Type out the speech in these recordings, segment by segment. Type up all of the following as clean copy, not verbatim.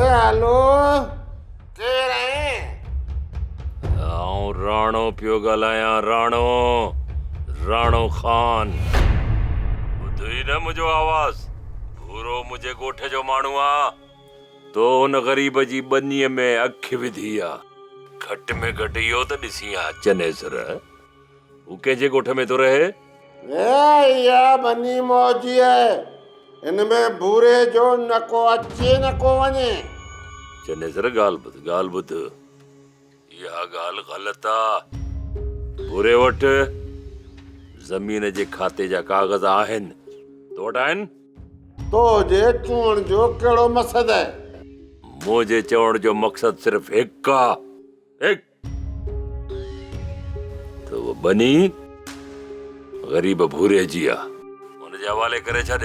Hello केर आहीं? आऊं राणो पियो ॻाल्हायां, राणो खान। ॿुधई न मुंहिंजो आवाज़? पूरो मुंहिंजे ॻोठ जो माण्हू आ। तो हुन ग़रीब जी ॿनीअ में अखि विधी आ। घटि में घटि इहो त ॾिसी आ चनेसर, हू कंहिंजे ॻोठ में थो रहे? इहा बनी मौजी आहे। इनमें भूरे जो न को अचे न को वञे। चनेसर ॻाल्हि ॿुध, इहा ॻाल्हि ग़लति आ। भूरे वटि ज़मीन जे खाते जा काग़ज़ आहिनि, तो वटि आहिनि? तो जे चूण जो कहिड़ो मक़सदु आहे? मुंहिंजे चवण जो मक़सदु सिर्फ़ हिकु आ, तो वो बनी ग़रीब भूरे जी आ। हुनजे हवाले करे छॾ। न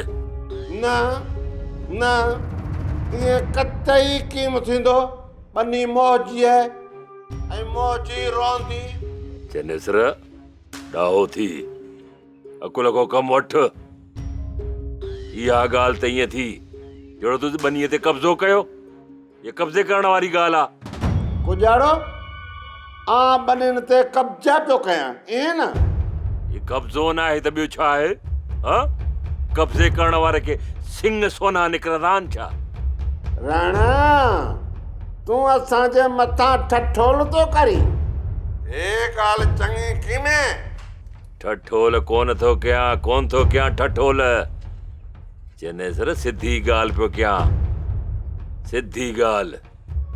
न, इहे कतई कीम थींदो। बनी मौजी आहे ऐं मौजी रहंदी। चनेसर ॾाहो थी, अकुल को कमु वठि। इहा ॻाल्हि त ईअं थी जहिड़ो तूं बनीअ ते कब्ज़ो कयो। ये कब्ज़े करण वारी ॻाल्हि आ। गुजारो बनियुनि ते कब्ज़ा पियो कयां, ईअं न? ये कब्ज़ो न आहे त ॿियो छा आहे? कब्ज़े करण वारे खे सिंग सोना निकिरंदा आहिनि छा? राणा, तूं असांजे मथां ठठोल तो करी? हे ॻाल्हि चङी कीमे? ठठोल कोन थो कयां ठठोल। चनेसर सिधी ॻाल्हि पियो कयां, सिधी ॻाल्हि।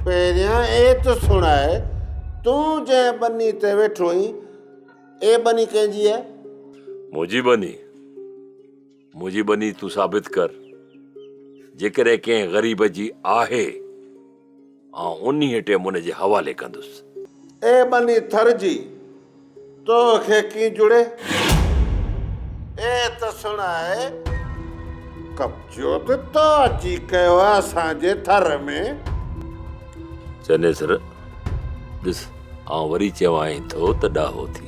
पहिरियां त सुणाए, तूं जंहिं बनी ते वेठो आहीं, ए बनी कंहिंजी आहे? मुंहिंजी बनी तूं साबित कर। जेकॾहिं कंहिं ग़रीब जी आहे, उन्हीअ टाइम उनजे हवाले कंदुसि। ए बनी थर जी, तोखे कीअं जुड़े? त सुणाए, कब्ज़ो त तो अची कयो आहे असांजे थर में। चनेसर ॾिस, आउं वरी चवां थो त ॾाहो थी।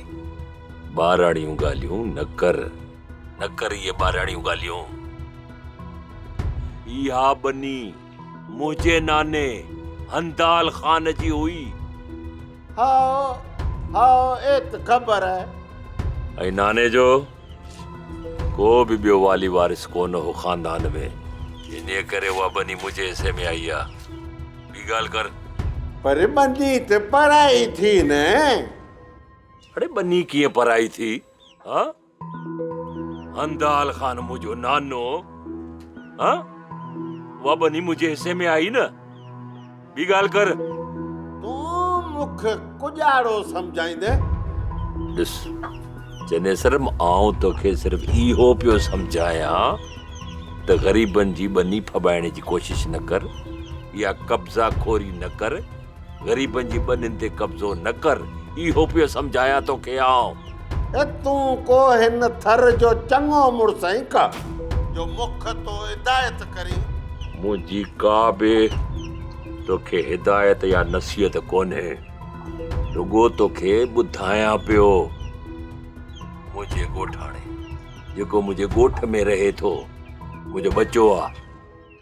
ॿाराणियूं ॻाल्हियूं न कर इहे ॿाराणियूं ॻाल्हियूं। इहा बनी मुंहिंजे नाने हंदाल ख़ान जी हुई। त ख़बर आहे। ऐं नाने जो को बि ॿियो वाली वारिस कोन हो ख़ानदान में, इन करे उहा बनी मुंहिंजे हिसे में आई आहे। ॿी ॻाल्हि कर। पर बनी त पराई थी न? अरे बनी कीअं पराई थी? हंदाल ख़ान मुंहिंजो नानो, उहा बनी मुंहिंजे हिसे में आई न। ॿी ॻाल्हि कर। तूं मूंखे कुॼाड़ो सम्झाईंदे? ॾिस चनेसर, आउं तोखे सिर्फ़ इहो पियो सम्झायां त ग़रीबनि जी बनी फॿाइण जी कोशिश न कर, या कब्ज़ा खोरी न कर, ग़रीबनि जी बनियुनि ते कब्ज़ो न कर। इहो पियो सम्झायां तोखे आउं। तूं को हिन थर जो चङो मुड़ुस आहीं का, जो मुख तो हिदायत करी? मुंहिंजी का बि तोखे हिदायत या नसीहत कोन्हे, रुॻो तोखे ॿुधायां पियो। मुंहिंजे ॻोठाणे जेको मुंहिंजे ॻोठ में रहे थो, मुंहिंजो बचो आहे,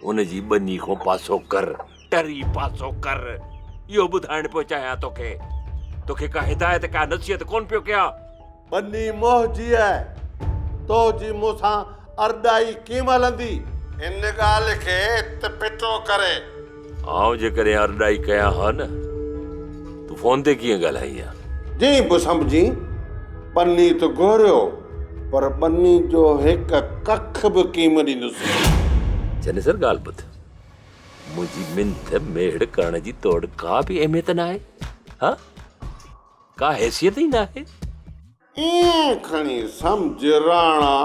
उनजी बनी खां पासो कर, टरी पासो कर। इहो ॿुधाइण पियो चाहियां तोखे का हिदायत का नसीहत कोन पियो कयां। बनी मोहजी आहे, तो जी मूंसां अरदाई कीम हलंदी? इन ॻाल्हि खे त पिटो करे। आउं जेकॾहिं अरदाई कयां हा न, तूं फोन ते कीअं ॻाल्हाई आहे? जी बि सम्झी, बनी त घोरियो, पर बनी जो हिकु कख बि कीम ॾींदुसि। चनेसर ॻाल्हि ॿुध, मुंहिंजी मिंथ मेड़ करण जी तोड़ का बि अहमियत न आहे, का हैसियत ई न आहे। ईअं खणी सम्झ राणा।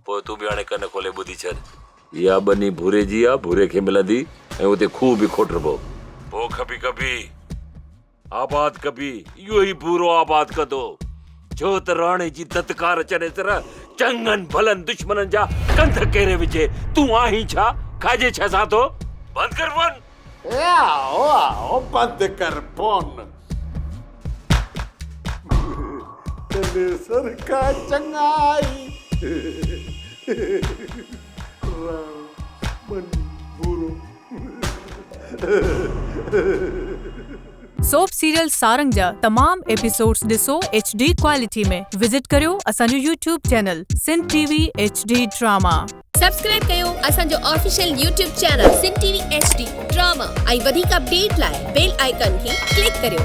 पोइ तूं बि हाणे कन खोले ॿुधी छॾ। इहा बनी भूरे जी आहे, भूरे खे मिलंदी, ऐं उते खूह बि खोटरबो। पोइ कभी आबाद कभी इहो ई भूरो आबाद कंदो, छो त राणे जी दत्कार चनेसर चङनि भलनि दुश्मननि जा कंध केरे विझे। तूं आहीं छा? खाइजे छा सां थो? बंदि कर फोन। आओ बंदि कर फोन। चनेसर का चङाई बनी भूरो। सोप सीरियल सारंग जा तमाम एपिसोड्स ॾिसो HD क्वालिटी में। विजिट करियो असांजो YouTube channel Sindh TV HD drama. Subscribe कयो असांजो official YouTube channel Sindh TV HD drama ऐं वधीक अपडेट लाइ बेल आइकन खे क्लिक करियो।